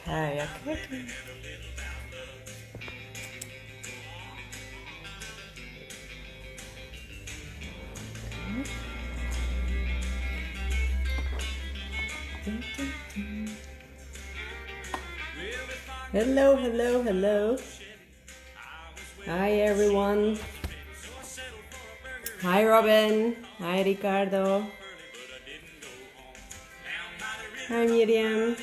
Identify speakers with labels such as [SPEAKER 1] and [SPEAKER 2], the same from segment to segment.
[SPEAKER 1] Okay, okay. Hello, hello, hello. Hi, everyone. Hi, Robin. Hi, Ricardo. Hi, Miriam.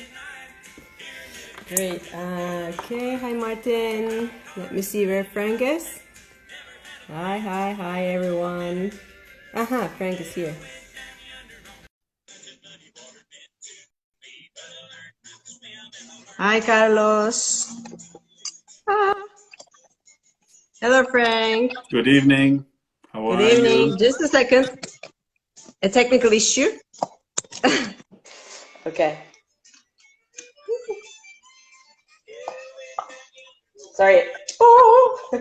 [SPEAKER 1] Great. Okay, hi, Martin. Let me see where Frank is. Hi, hi, hi, everyone. Aha, Frank is here. Hi, Carlos. Ah. Hello, Frank.
[SPEAKER 2] Good evening. How
[SPEAKER 1] Good
[SPEAKER 2] are
[SPEAKER 1] evening.
[SPEAKER 2] you?
[SPEAKER 1] Just a second. A technical issue. Okay. Sorry. Oh.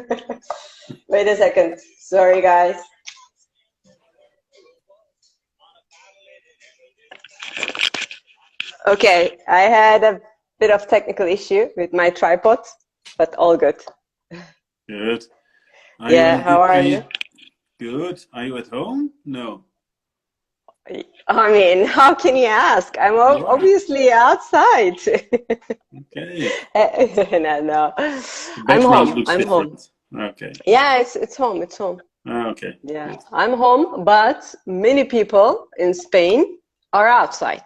[SPEAKER 1] Wait a second. Sorry, guys. Okay, I had a bit of technical issue with my tripod, but all good.
[SPEAKER 2] Good. Are
[SPEAKER 1] Yeah,
[SPEAKER 2] you,
[SPEAKER 1] how are
[SPEAKER 2] are
[SPEAKER 1] you?
[SPEAKER 2] you good? Are you at home? No.
[SPEAKER 1] I mean, how can you ask? I'm
[SPEAKER 2] You are.
[SPEAKER 1] obviously outside.
[SPEAKER 2] Okay.
[SPEAKER 1] No, no.
[SPEAKER 2] The
[SPEAKER 1] I'm
[SPEAKER 2] background
[SPEAKER 1] home.
[SPEAKER 2] looks
[SPEAKER 1] I'm home.
[SPEAKER 2] different. Okay.
[SPEAKER 1] Yeah, it's home. It's home.
[SPEAKER 2] Okay.
[SPEAKER 1] Yeah,
[SPEAKER 2] Good.
[SPEAKER 1] I'm home, but many people in Spain are outside.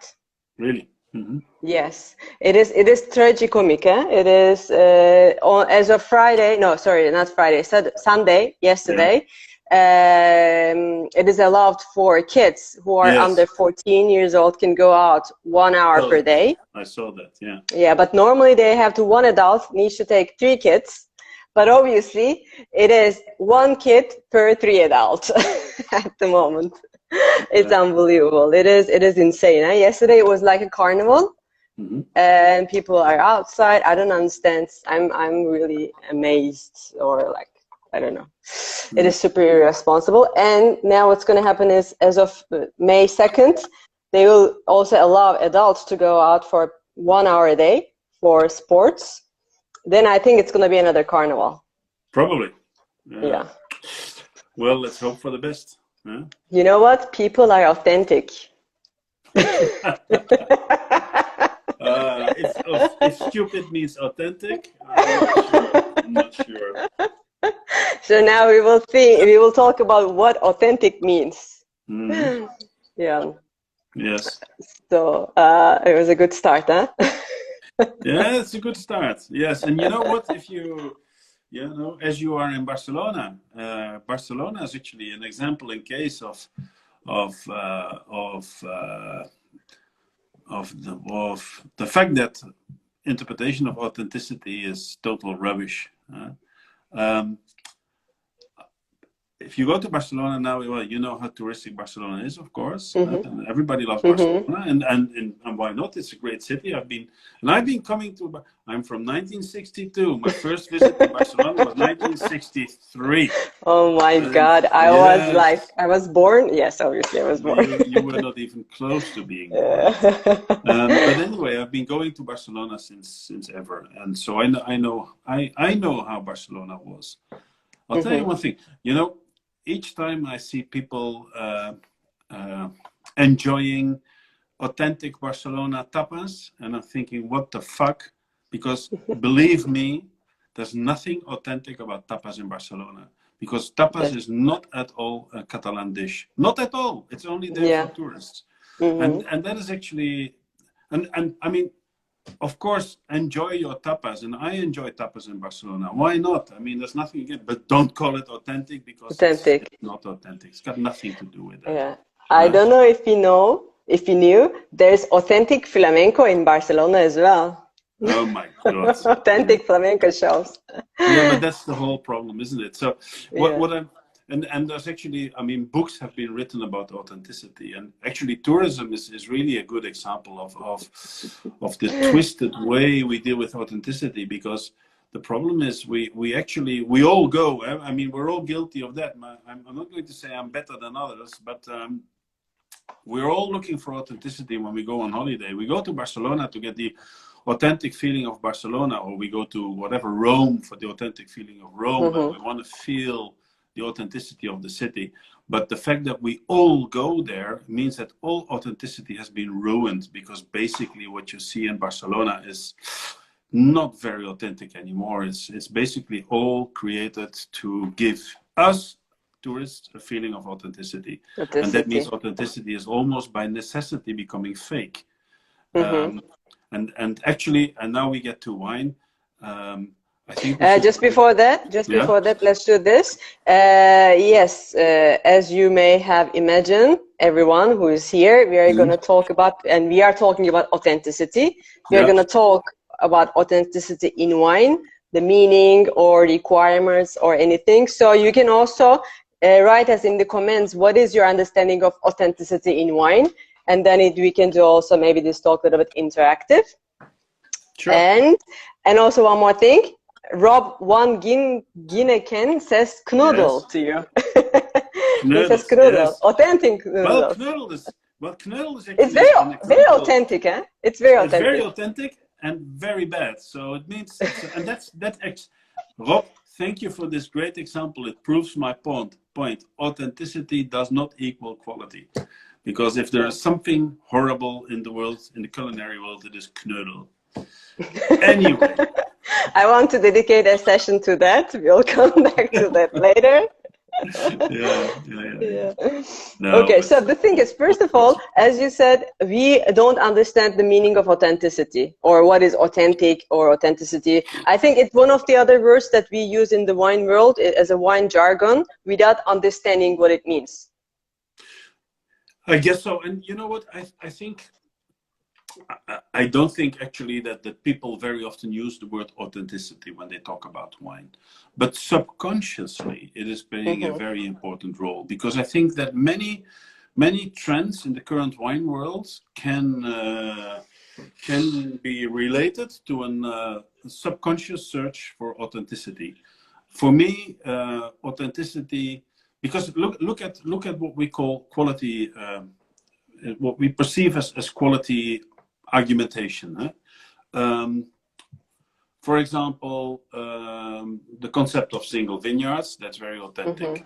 [SPEAKER 2] Really? Mm-hmm.
[SPEAKER 1] Yes, it is tragicomic. It is as of Friday. No, sorry, not Friday. Sunday,
[SPEAKER 2] Yeah.
[SPEAKER 1] yesterday. It is allowed for kids who are under
[SPEAKER 2] Yes.
[SPEAKER 1] 14 years old can go out 1 hour
[SPEAKER 2] Saw
[SPEAKER 1] per
[SPEAKER 2] that.
[SPEAKER 1] day.
[SPEAKER 2] I saw that. Yeah.
[SPEAKER 1] Yeah, but normally they have to one adult needs to take 3 kids. But obviously, it is 1 kid per 3 adults at the moment. It's
[SPEAKER 2] Yeah.
[SPEAKER 1] unbelievable. It is insane. Yesterday it was like a carnival
[SPEAKER 2] Mm-hmm.
[SPEAKER 1] and people are outside. I don't understand. I'm really amazed, or like, I don't know. It
[SPEAKER 2] Mm-hmm.
[SPEAKER 1] is super irresponsible. And now what's going to happen is, as of May 2nd, they will also allow adults to go out for 1 hour a day for sports. Then I think it's going to be another carnival.
[SPEAKER 2] Probably. Yeah.
[SPEAKER 1] Yeah.
[SPEAKER 2] Well, let's hope for the best. Huh?
[SPEAKER 1] You know what? People are authentic.
[SPEAKER 2] If stupid means authentic, I'm not sure. I'm not sure.
[SPEAKER 1] So now we will talk about what authentic means.
[SPEAKER 2] Mm-hmm.
[SPEAKER 1] Yeah.
[SPEAKER 2] Yes.
[SPEAKER 1] So it was a good start, huh?
[SPEAKER 2] Yeah, it's a good start. Yes, and you know what? If as you are in Barcelona, Barcelona is actually an example in case of uh, of uh, of the fact that interpretation of authenticity is total rubbish. Um, if you go to Barcelona now, well, you know how touristic Barcelona is, of course.
[SPEAKER 1] Mm-hmm.
[SPEAKER 2] And everybody loves
[SPEAKER 1] Mm-hmm.
[SPEAKER 2] Barcelona, and why not? It's a great city. I've been coming to. I'm from 1962. My first visit to Barcelona was 1963.
[SPEAKER 1] Oh my
[SPEAKER 2] And
[SPEAKER 1] God.
[SPEAKER 2] yes,
[SPEAKER 1] I was born. Yes, obviously I was
[SPEAKER 2] but
[SPEAKER 1] born.
[SPEAKER 2] you were not even close to being born.
[SPEAKER 1] Yeah.
[SPEAKER 2] But anyway, I've been going to Barcelona since ever, and so I know how Barcelona was. I'll tell you
[SPEAKER 1] Mm-hmm.
[SPEAKER 2] one thing. Each time I see people uh, enjoying authentic Barcelona tapas, and I'm thinking, what the fuck? Because believe me, there's nothing authentic about tapas in Barcelona. Because tapas
[SPEAKER 1] That,
[SPEAKER 2] is not at all a Catalan dish. Not at all. It's only there for
[SPEAKER 1] yeah.
[SPEAKER 2] tourists. And
[SPEAKER 1] Mm-hmm.
[SPEAKER 2] and that is actually, and I mean, of course, enjoy your tapas, and I enjoy tapas in Barcelona. Why not? I mean, there's nothing again, but don't call it authentic because it's
[SPEAKER 1] Authentic.
[SPEAKER 2] not authentic. It's got nothing to do with that.
[SPEAKER 1] Yeah. I don't know if you knew, there's authentic flamenco in Barcelona as well.
[SPEAKER 2] Oh my God. Yeah.
[SPEAKER 1] Authentic flamenco shows.
[SPEAKER 2] Yeah, but that's the whole problem, isn't it? So what
[SPEAKER 1] Yeah.
[SPEAKER 2] what I'm and there's actually, I mean, books have been written about authenticity, and actually tourism is really a good example of the twisted way we deal with authenticity, because the problem is we all go. I mean, we're all guilty of that. I'm not going to say I'm better than others, but we're all looking for authenticity when we go on holiday. We go to Barcelona to get the authentic feeling of Barcelona, or we go to whatever, Rome, for the authentic feeling of Rome, and we want to feel the authenticity of the city. But the fact that we all go there means that all authenticity has been ruined, because basically what you see in Barcelona is not very authentic anymore. It's basically all created to give us tourists a feeling of authenticity. And that means authenticity is almost by necessity becoming fake. And actually, and now we get to wine. I think
[SPEAKER 1] just before that, let's do this. Yes, as you may have imagined, everyone who is here, we are going to talk about, and we are talking about authenticity. We are going to talk about authenticity in wine, the meaning or requirements or anything. So you can also write us in the comments, what is your understanding of authenticity in wine? And then we can do also maybe this talk a little bit interactive.
[SPEAKER 2] Sure.
[SPEAKER 1] And also one more thing, Rob Van Ginneken says knoedel to you. He says knoedel, authentic knoedel.
[SPEAKER 2] Well, knoedel is actually
[SPEAKER 1] it's very authentic, huh? It's very authentic.
[SPEAKER 2] It's very authentic and very bad. So it means, and that's Rob, thank you for this great example. It proves my point. Authenticity does not equal quality. Because if there is something horrible in the world, in the culinary world, it is knoedel. Anyway.
[SPEAKER 1] I want to dedicate a session to that. We'll come back to that later. No, okay, so the thing is, first of all, as you said, we don't understand the meaning of authenticity, or what is authentic or authenticity. I think it's one of the other words that we use in the wine world as a wine jargon without understanding what it means.
[SPEAKER 2] I guess so. And you know what? I don't think actually that people very often use the word authenticity when they talk about wine. But subconsciously, it is playing a very important role, because I think that many trends in the current wine world can be related to a subconscious search for authenticity. For me, authenticity, because look at what we call quality, what we perceive as quality argumentation. For example, the concept of single vineyards, that's very authentic.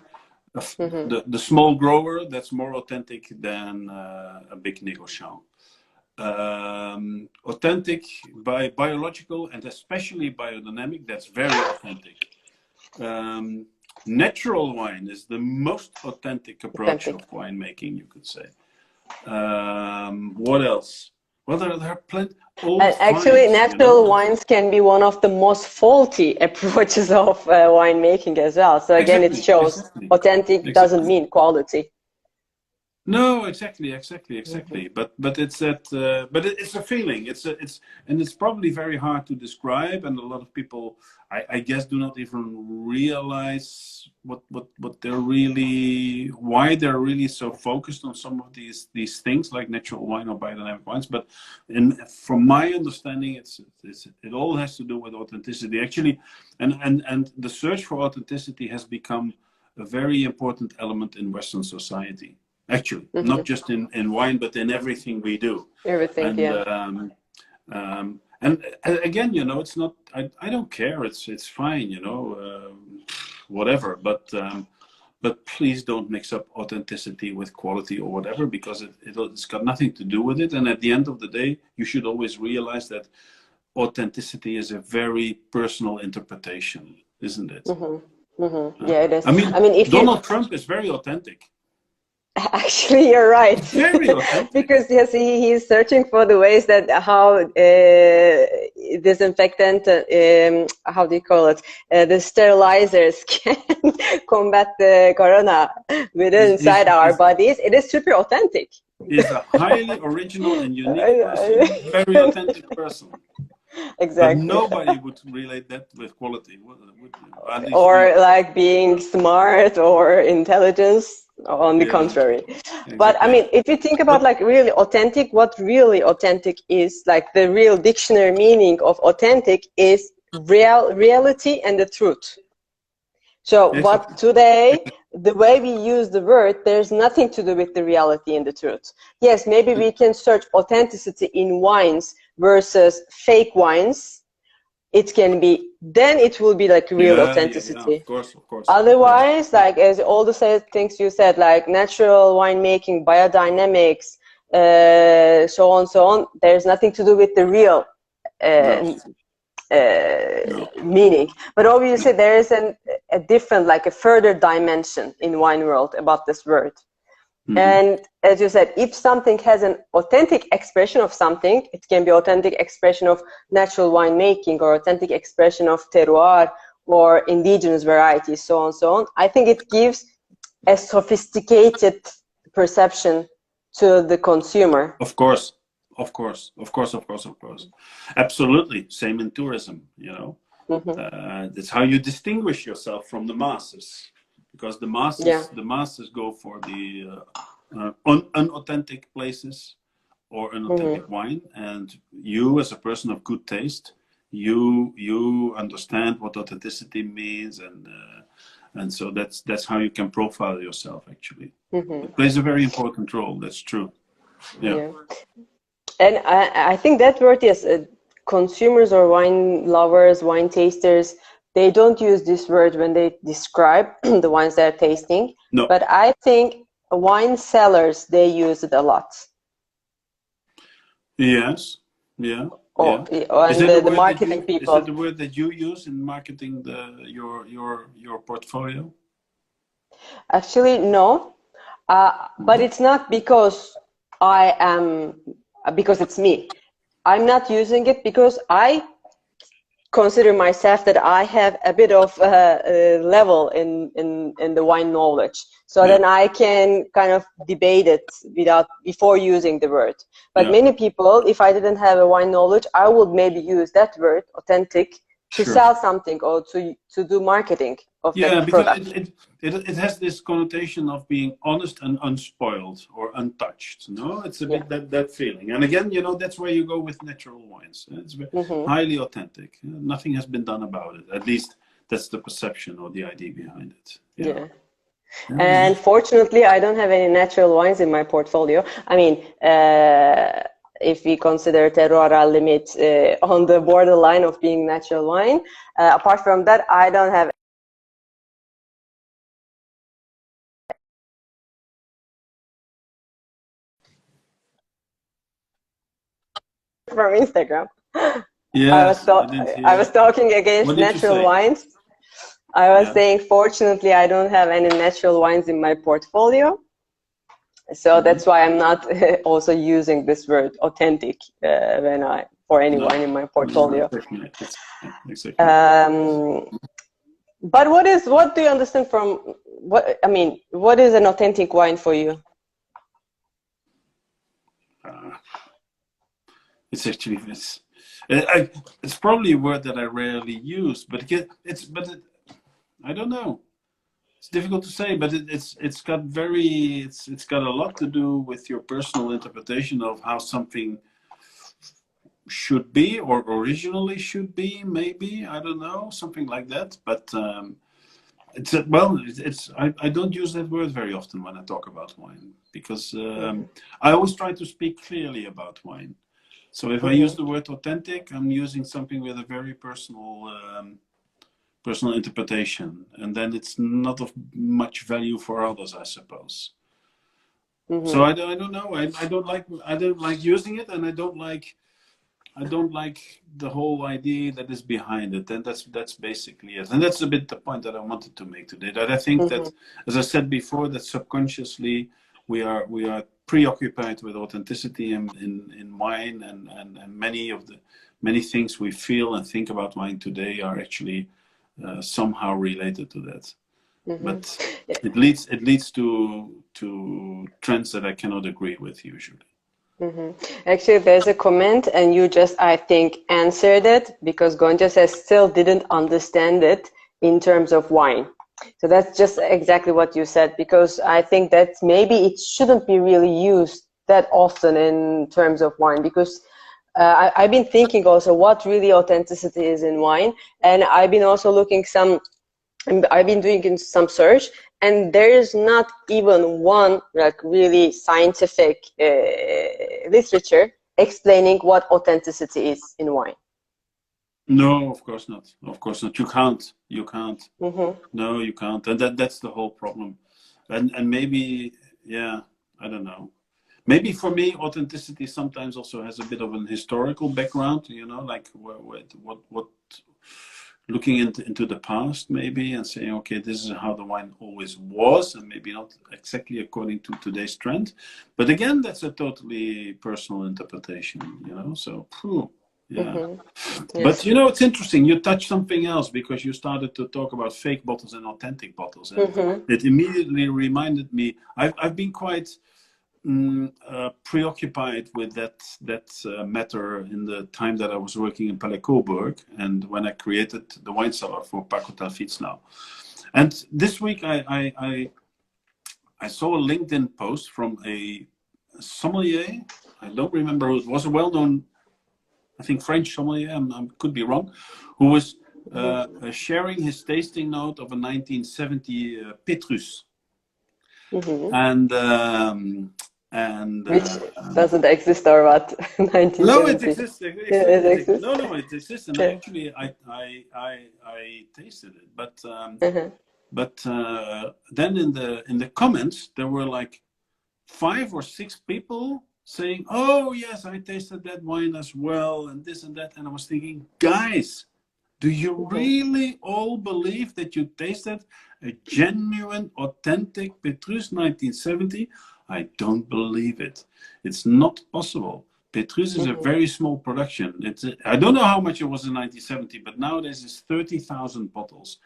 [SPEAKER 2] The small grower, that's more authentic than a big négociant. Authentic by biological and especially biodynamic, that's very authentic. Natural wine is the most authentic approach of winemaking, you could say. What else? Well, there are plenty.
[SPEAKER 1] Actually, natural wines can be one of the most faulty approaches of winemaking as well. So again, it shows authentic doesn't mean quality.
[SPEAKER 2] No, exactly. But it's that. But it's a feeling. And it's probably very hard to describe. And a lot of people, I guess, do not even realize what they're really, why they're really so focused on some of these things like natural wine or biodynamic wines. But from my understanding, it all has to do with authenticity actually, and the search for authenticity has become a very important element in Western society. Actually, not just in wine, but in everything we do.
[SPEAKER 1] Everything,
[SPEAKER 2] and again, you know, it's not. I don't care. It's fine, you know, whatever. But please don't mix up authenticity with quality or whatever, because it's got nothing to do with it. And at the end of the day, you should always realize that authenticity is a very personal interpretation, isn't it?
[SPEAKER 1] Yeah, it is.
[SPEAKER 2] I mean, if Donald Trump is very authentic.
[SPEAKER 1] Actually, you're right.
[SPEAKER 2] Very authentic.
[SPEAKER 1] Because yes, he is searching for the ways that how disinfectant, how do you call it, the sterilizers can combat the corona inside our bodies. It is super authentic.
[SPEAKER 2] He's a highly original and unique person, very authentic person.
[SPEAKER 1] Exactly.
[SPEAKER 2] But nobody would relate that with quality,
[SPEAKER 1] or like being smart or intelligence. On the contrary. Exactly. But I mean, if you think about like really authentic, what really authentic is, like the real dictionary meaning of authentic is reality and the truth. So what today, the way we use the word, there's nothing to do with the reality and the truth. Yes, maybe we can search authenticity in wines versus fake wines, it can be, then it will be like real authenticity.
[SPEAKER 2] Of course, of course.
[SPEAKER 1] Otherwise, like as all the things you said, like natural winemaking, biodynamics, so on, there's nothing to do with the real meaning. But obviously there is a different, like a further dimension in wine world about this word. And as you said, if something has an authentic expression of something, it can be authentic expression of natural winemaking or authentic expression of terroir or indigenous varieties, so on. I think it gives a sophisticated perception to the consumer.
[SPEAKER 2] Of course. Absolutely. Same in tourism, you know. That's how you distinguish yourself from the masses. Because the masses go for the unauthentic places or unauthentic wine, and you, as a person of good taste, you understand what authenticity means, and so that's how you can profile yourself. Actually, it plays a very important role. That's true. Yeah.
[SPEAKER 1] And I think that word, yes, consumers or wine lovers, wine tasters, they don't use this word when they describe the wines they're tasting.
[SPEAKER 2] No.
[SPEAKER 1] But I think wine sellers, they use it a lot.
[SPEAKER 2] Yes. Yeah.
[SPEAKER 1] And the marketing people.
[SPEAKER 2] Is it the word that you use in marketing your portfolio?
[SPEAKER 1] Actually, no. But it's not because because it's me. I'm not using it because I consider myself that I have a bit of level in the wine knowledge, so then I can kind of debate it before using the word. But many people, if I didn't have a wine knowledge, I would maybe use that word, authentic, to sell something or to do marketing of that product.
[SPEAKER 2] Because it has this connotation of being honest and unspoiled or untouched. No, it's a bit that feeling. And again, you know, that's where you go with natural wines. It's highly authentic. Nothing has been done about it. At least that's the perception or the idea behind it. Yeah.
[SPEAKER 1] And fortunately, I don't have any natural wines in my portfolio. I mean, if we consider Terroir Al Limit on the borderline of being natural wine, apart from that, I don't have from Instagram.
[SPEAKER 2] Yes,
[SPEAKER 1] I was talking against natural wines. I was saying, fortunately, I don't have any natural wines in my portfolio. So that's why I'm not also using this word authentic for any wine in my portfolio.
[SPEAKER 2] Exactly.
[SPEAKER 1] But what do you understand from what is an authentic wine for you?
[SPEAKER 2] It's actually it's probably a word that I rarely use, but I don't know. It's difficult to say, but it's got a lot to do with your personal interpretation of how something should be or originally should be. Maybe, I don't know, something like that. But I don't use that word very often when I talk about wine, because I always try to speak clearly about wine. So if I use the word authentic, I'm using something with a very personal interpretation, and then it's not of much value for others, I suppose. So I don't know. I don't like using it, and I don't like the whole idea that is behind it. And that's basically it. And that's a bit the point that I wanted to make today. That I think that, as I said before, that subconsciously we are preoccupied with authenticity in wine, and many things we feel and think about wine today are actually somehow related to that. But it leads to trends that I cannot agree with usually.
[SPEAKER 1] Actually, there's a comment, and you just, I think, answered it, because Gonja says still didn't understand it in terms of wine. So that's just exactly what you said, because I think that maybe it shouldn't be really used that often in terms of wine, because I've been thinking also what really authenticity is in wine, and I've been also looking I've been doing some search, and there is not even one like really scientific literature explaining what authenticity is in wine.
[SPEAKER 2] No, of course not. Of course not. You can't. You can't.
[SPEAKER 1] Mm-hmm.
[SPEAKER 2] No, you can't. And that's the whole problem. And maybe, yeah, I don't know. Maybe for me, authenticity sometimes also has a bit of an historical background, you know, like what looking into the past maybe and saying, okay, this is how the wine always was, and maybe not exactly according to today's trend. But again, that's a totally personal interpretation, you know, so yeah.
[SPEAKER 1] Mm-hmm. Yes.
[SPEAKER 2] But you know, it's interesting. You touched something else because you started to talk about fake bottles and authentic bottles, and
[SPEAKER 1] Mm-hmm.
[SPEAKER 2] it immediately reminded me. I've been quite preoccupied with that matter in the time that I was working in Palais Coburg, and when I created the wine cellar for Park Hotel Fietsnau. And this week I saw a LinkedIn post from a sommelier. I don't remember who it was. A well-known, I think, French sommelier. I could be wrong. Who was sharing his tasting note of a 1970 Petrus.
[SPEAKER 1] Mm-hmm.
[SPEAKER 2] And
[SPEAKER 1] which doesn't exist, or what? 1970.
[SPEAKER 2] No, it exists.
[SPEAKER 1] It exists.
[SPEAKER 2] No, it exists, and actually, I tasted it, but then in the comments there were like 5 or 6 people saying, "Oh yes, I tasted that wine as well," and this and that, and I was thinking, guys, do you really all believe that you tasted a genuine, authentic Petrus 1970? I don't believe it. It's not possible. Petrus is a very small production. I don't know how much it was in 1970, but nowadays it's 30,000 bottles.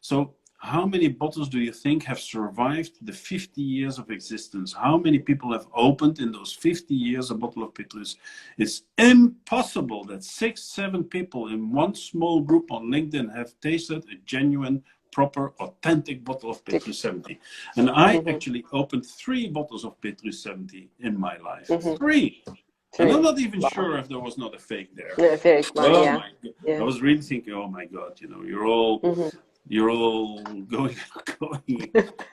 [SPEAKER 2] So how many bottles do you think have survived the 50 years of existence? How many people have opened in those 50 years a bottle of Petrus? It's impossible that 6, 7 people in one small group on LinkedIn have tasted a genuine, proper, authentic bottle of Petrus 70. And I actually opened 3 bottles of Petrus 70 in my life. 3. And I'm not even sure if there was not a fake there.
[SPEAKER 1] Yeah, fake one,
[SPEAKER 2] oh
[SPEAKER 1] yeah.
[SPEAKER 2] My God. I was really thinking, oh my God, you know, you're all going,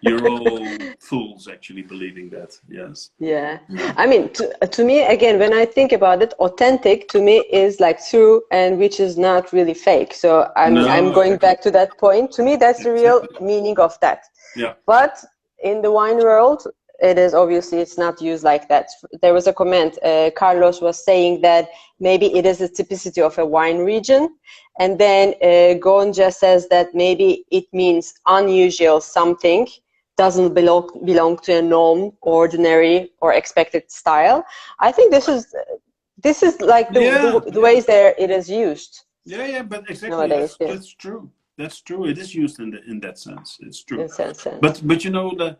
[SPEAKER 2] you're all fools actually believing that. Yes.
[SPEAKER 1] Yeah. I mean, to me, again, when I think about it, authentic to me is like true, and which is not really fake. So I'm going back to that point. To me, that's the real meaning of that.
[SPEAKER 2] Yeah.
[SPEAKER 1] But in the wine world, it is obviously, it's not used like that. There was a comment, Carlos was saying that maybe it is a typicity of a wine region. And then Gonja says that maybe it means unusual, something doesn't belong to a norm, ordinary, or expected style. I think this is like the ways there it is used.
[SPEAKER 2] Yeah, but exactly
[SPEAKER 1] nowadays,
[SPEAKER 2] that's true. That's true. It is used in that sense. It's true.
[SPEAKER 1] In that sense.
[SPEAKER 2] But you know the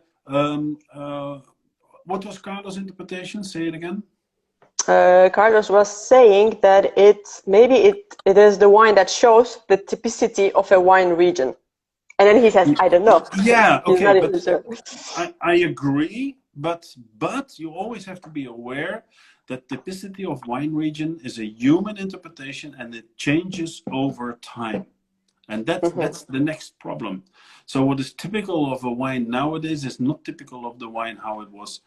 [SPEAKER 2] what was Carlos' interpretation? Say it again.
[SPEAKER 1] Carlos was saying that maybe it is the wine that shows the typicity of a wine region. And then he says, I don't know.
[SPEAKER 2] Yeah, okay, but
[SPEAKER 1] sure.
[SPEAKER 2] I agree, but you always have to be aware that typicity of wine region is a human interpretation, and it changes over time. And that's the next problem. So what is typical of a wine nowadays is not typical of the wine how it was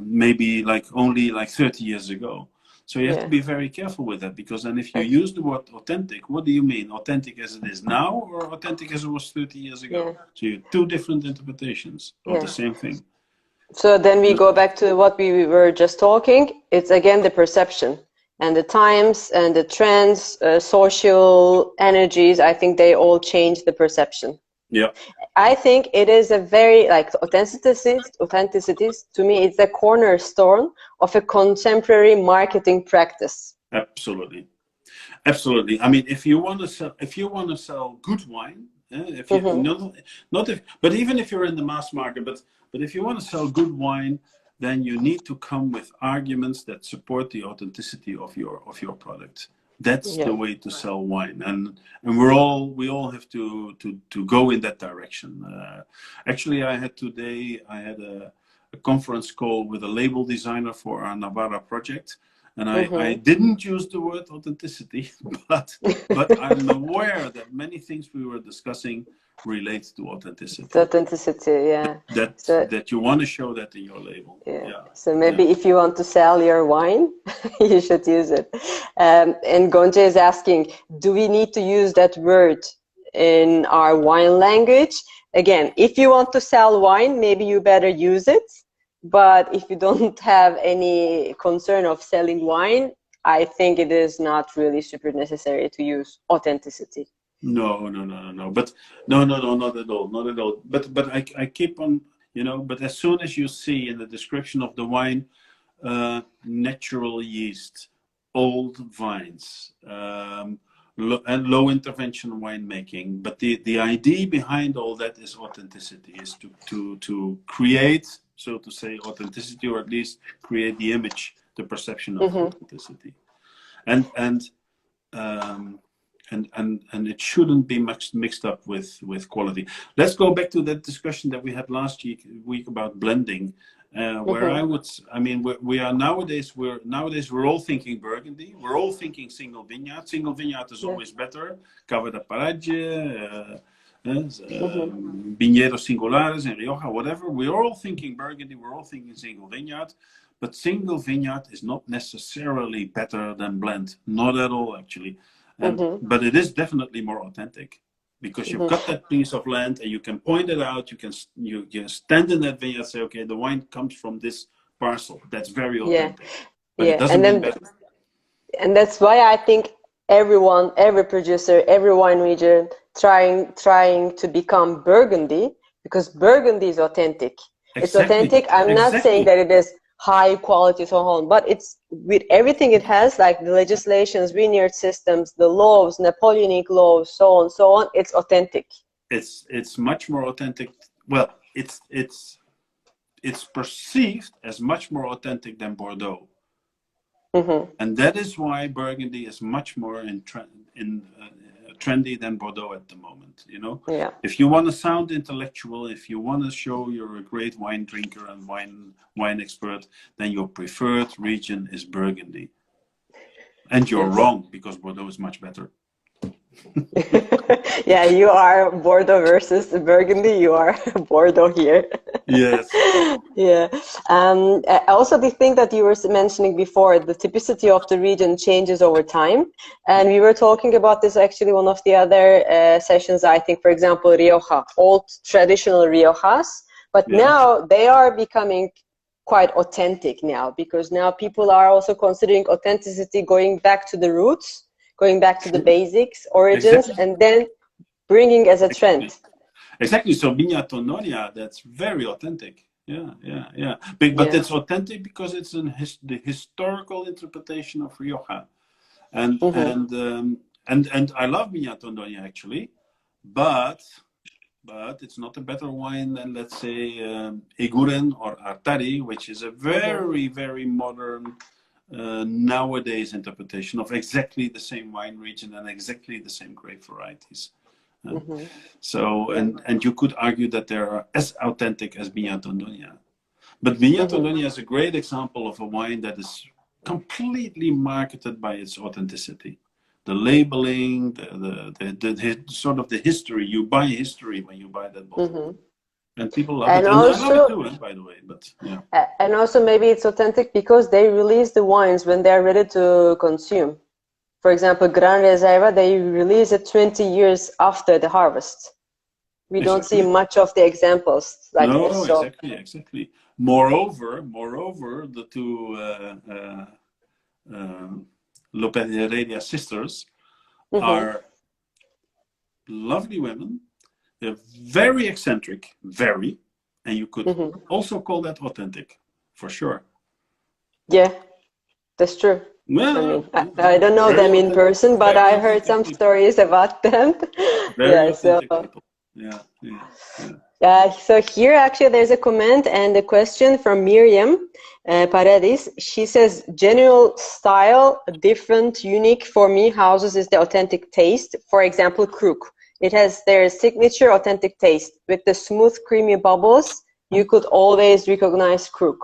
[SPEAKER 2] maybe only 30 years ago. So you have to be very careful with that, because then if you use the word authentic, what do you mean? Authentic as it is now, or authentic as it was 30 years ago? So you have 2 different interpretations of the same thing.
[SPEAKER 1] So then we go back to what we were just talking. It's again the perception. And the times and the trends, social energies, I think they all change the perception.
[SPEAKER 2] Yeah.
[SPEAKER 1] I think it is a very, authenticity to me, it's a cornerstone of a contemporary marketing practice.
[SPEAKER 2] Absolutely. Absolutely. I mean, if you want to sell good wine, if you but even if you're in the mass market, but if you want to sell good wine, then you need to come with arguments that support the authenticity of your product. That's the way to sell wine, and we all have to go in that direction. Actually, I had a conference call with a label designer for our Navarra project, and I didn't use the word authenticity, but I'm aware that many things we were discussing relates to authenticity.
[SPEAKER 1] The authenticity, yeah.
[SPEAKER 2] That you want to show that in your label.
[SPEAKER 1] Yeah. So maybe if you want to sell your wine, you should use it. And Gonja is asking, do we need to use that word in our wine language? Again, if you want to sell wine, maybe you better use it. But if you don't have any concern of selling wine, I think it is not really super necessary to use authenticity.
[SPEAKER 2] No. But no, not at all. But I keep on, but as soon as you see in the description of the wine, natural yeast, old vines, and low intervention winemaking, but the idea behind all that is authenticity, is to create, so to say, authenticity, or at least create the image, the perception of authenticity, and it shouldn't be mixed up with quality. Let's go back to that discussion that we had last week about blending, where we are nowadays. We're all thinking Burgundy. We're all thinking single vineyard. Single vineyard is always better. Cava da Parade, Viñedos Singulares and Rioja, whatever. We're all thinking Burgundy. We're all thinking single vineyard. But single vineyard is not necessarily better than blend. Not at all, actually. But it is definitely more authentic, because you've got that piece of land and you can point it out. You can stand in that vineyard and say, okay, the wine comes from this parcel. That's very authentic. But it doesn't mean better.
[SPEAKER 1] And that's why I think every producer, every wine region trying to become Burgundy, because Burgundy is authentic. Exactly. It's authentic. I'm not saying that it is high quality, so on, but it's with everything it has, like the legislations, vineyard systems, the laws, Napoleonic laws, so on, it's authentic.
[SPEAKER 2] It's much more authentic. Well, it's perceived as much more authentic than Bordeaux, and that is why Burgundy is much more trendy than Bordeaux at the moment. If you want to sound intellectual, if you want to show you're a great wine drinker and wine expert, then your preferred region is Burgundy, and you're wrong, because Bordeaux is much better.
[SPEAKER 1] Yeah, you are Bordeaux versus Burgundy. You are Bordeaux here.
[SPEAKER 2] Yes.
[SPEAKER 1] Yeah. Also, the thing that you were mentioning before, the typicity of the region changes over time. And we were talking about this actually one of the other sessions, I think, for example, Rioja, old traditional Riojas. But now they are becoming quite authentic now, because now people are also considering authenticity, going back to the roots, going back to the basics, origins, and then bringing as a trend.
[SPEAKER 2] Exactly. So Viña Tononia, that's very authentic. Yeah. But it's authentic because it's the historical interpretation of Rioja, and I love Viña Tononia actually, but it's not a better wine than, let's say, Eguren or Artari, which is a very, very modern nowadays interpretation of exactly the same wine region and exactly the same grape varieties. So, and you could argue that they are as authentic as Viña Tononia. But Viña Tononia is a great example of a wine that is completely marketed by its authenticity. The labeling, the sort of the history. You buy history when you buy that bottle. And people love it. And I love it too, by the way. But yeah.
[SPEAKER 1] And also maybe it's authentic because they release the wines when they're ready to consume. For example, Gran Reserva, they release it 20 years after the harvest. We don't see much of the examples like this.
[SPEAKER 2] So. Exactly. Moreover, the two Lopez Heredia sisters are lovely women. They're very eccentric, and you could also call that authentic, for sure.
[SPEAKER 1] Yeah, that's true. Well, I don't know them in person, but I heard some stories about them.
[SPEAKER 2] Very authentic people. Yeah.
[SPEAKER 1] So here actually there's a comment and a question from Miriam Paredes. She says, general style, different, unique for me houses is the authentic taste. For example, Krug. It has their signature authentic taste. With the smooth, creamy bubbles, you could always recognize Krug.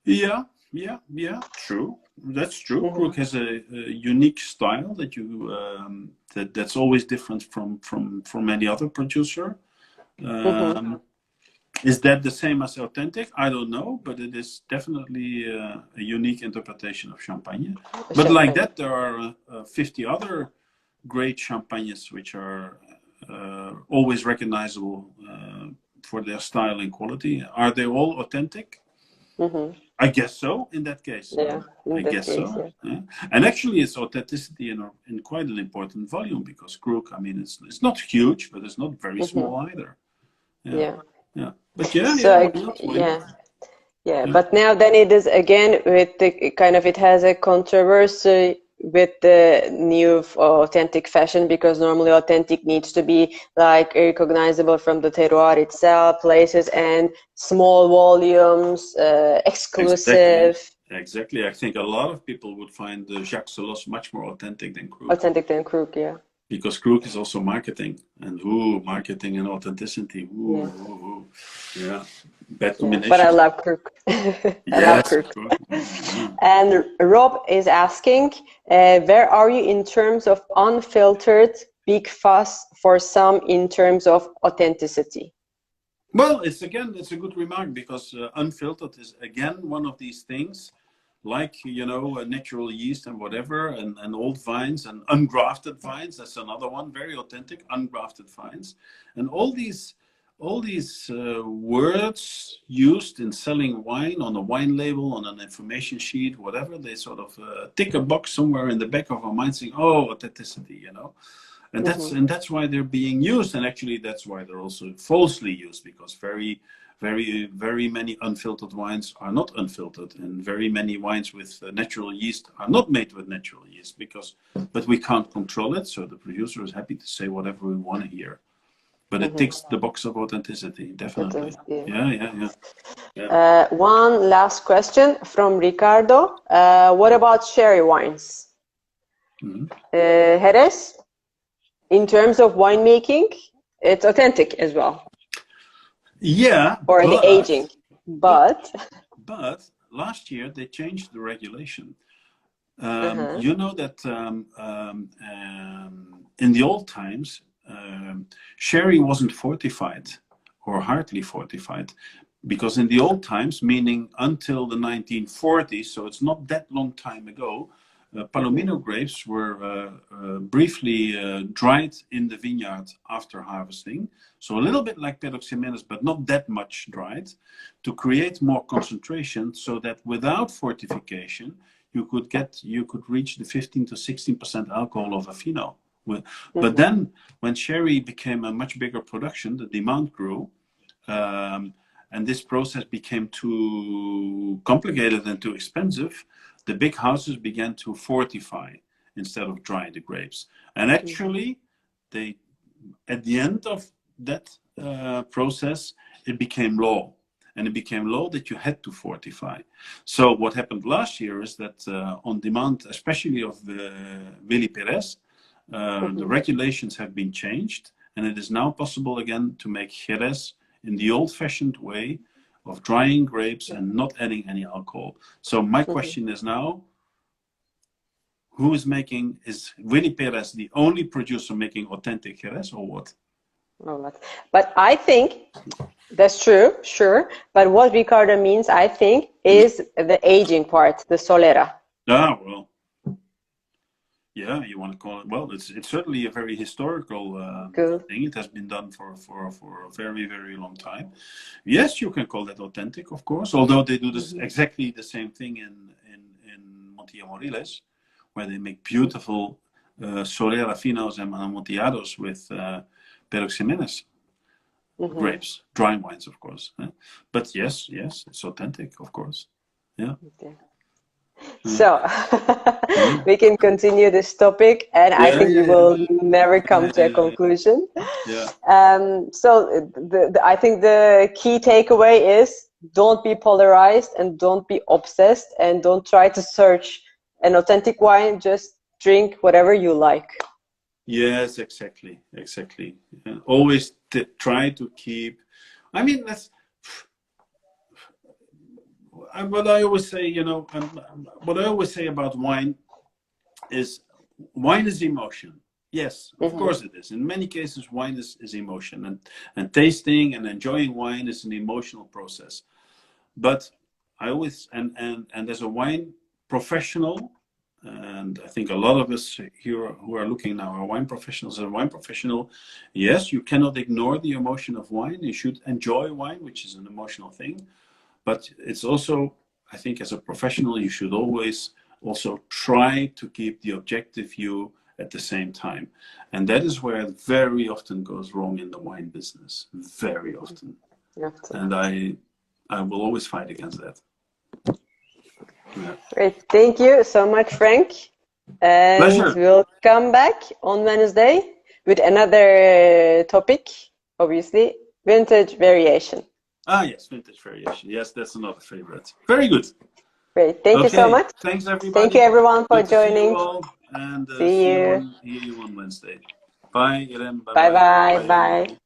[SPEAKER 2] Yeah, true. That's true. Krug has a unique style that you that's always different from any other producer. Is that the same as authentic? I don't know, but it is definitely a unique interpretation of Champagne. But like that, there are 50 other great Champagnes which are always recognizable for their style and quality. Are they all authentic? I guess so. In that case,
[SPEAKER 1] yeah.
[SPEAKER 2] I guess so. Yeah. And actually, it's authenticity in quite an important volume because Krug, I mean, it's not huge, but it's not very small either. Yeah. But
[SPEAKER 1] So
[SPEAKER 2] why not?
[SPEAKER 1] Yeah, but now then it is again with the kind of, it has a controversy with the new authentic fashion, because normally authentic needs to be like recognizable from the terroir itself, places, and small volumes, exclusive.
[SPEAKER 2] Exactly. I think a lot of people would find Jacques Solos much more authentic than Krug.
[SPEAKER 1] Authentic than Krug, yeah.
[SPEAKER 2] Because Krug is also marketing, and marketing and authenticity. Yeah, bad combination.
[SPEAKER 1] But I love Krug. I love Krug. And Rob is asking, where are you in terms of unfiltered, big fuss for some in terms of authenticity?
[SPEAKER 2] Well, it's a good remark, because unfiltered is again one of these things, like, natural yeast and whatever, and old vines and ungrafted vines. That's another one, very authentic, ungrafted vines. And all these words used in selling wine on a wine label, on an information sheet, whatever, they sort of tick a box somewhere in the back of our mind saying, oh, authenticity, And that's why they're being used. And actually, that's why they're also falsely used, because very, very, very many unfiltered wines are not unfiltered, and very many wines with natural yeast are not made with natural yeast, but we can't control it. So the producer is happy to say whatever we want to hear. But it ticks the box of authenticity, definitely. Yeah.
[SPEAKER 1] One last question from Ricardo. What about sherry wines? Jerez? In terms of winemaking, it's authentic as well.
[SPEAKER 2] Yeah.
[SPEAKER 1] Or the aging. But
[SPEAKER 2] last year they changed the regulation. You know that in the old times, sherry wasn't fortified, or hardly fortified, because in the old times, meaning until the 1940s, so it's not that long time ago, Palomino grapes were briefly dried in the vineyard after harvesting. So a little bit like Peroximenes, but not that much dried, to create more concentration, so that without fortification, you could reach the 15 to 16% alcohol of a phenol. But then when sherry became a much bigger production, the demand grew. And this process became too complicated and too expensive. The big houses began to fortify instead of dry the grapes. And actually, at the end of that process, it became law. And it became law that you had to fortify. So what happened last year is that on demand, especially of Willy Perez, the regulations have been changed. And it is now possible again to make Jerez in the old-fashioned way of drying grapes and not adding any alcohol. So my question is now, is Willy Perez the only producer making authentic Jerez, or what?
[SPEAKER 1] But I think that's true, sure. But what Ricardo means, I think, is the aging part, the Solera.
[SPEAKER 2] Well. Yeah, you want to call it? Well, it's certainly a very historical thing. It has been done for a very, very long time. Yes, you can call that authentic, of course. Although they do this exactly the same thing in Montilla Moriles, where they make beautiful Solera finos and amontillados with Peroximenes grapes, dry wines, of course. But yes, it's authentic, of course. Yeah.
[SPEAKER 1] Okay. So we can continue this topic, and I think we will never come to a conclusion. So I think the key takeaway is, don't be polarized and don't be obsessed, and don't try to search an authentic wine. Just drink whatever you like.
[SPEAKER 2] Yes, exactly. Always try to keep. I mean, what I always say, what I always say about wine is emotion. Yes, of course it is. In many cases, wine is emotion, and tasting and enjoying wine is an emotional process. But I always, and as a wine professional, and I think a lot of us here who are looking now are wine professionals. As a wine professional, yes, you cannot ignore the emotion of wine. You should enjoy wine, which is an emotional thing. But it's also, I think, as a professional, you should always also try to keep the objective view at the same time. And that is where it very often goes wrong in the wine business. Very often. And I will always fight against that. Yeah.
[SPEAKER 1] Great. Thank you so much, Frank. And
[SPEAKER 2] Pleasure.
[SPEAKER 1] we'll come back on Wednesday with another topic, obviously, vintage variation.
[SPEAKER 2] Ah, yes, vintage variation. Yes, that's another favorite. Very good.
[SPEAKER 1] Great. Thank you so much.
[SPEAKER 2] Thanks, everybody.
[SPEAKER 1] Thank you, everyone, for
[SPEAKER 2] good to
[SPEAKER 1] joining.
[SPEAKER 2] See you all, and
[SPEAKER 1] see you.
[SPEAKER 2] Hear you on Wednesday. Bye, Irem.
[SPEAKER 1] Bye-bye. Bye.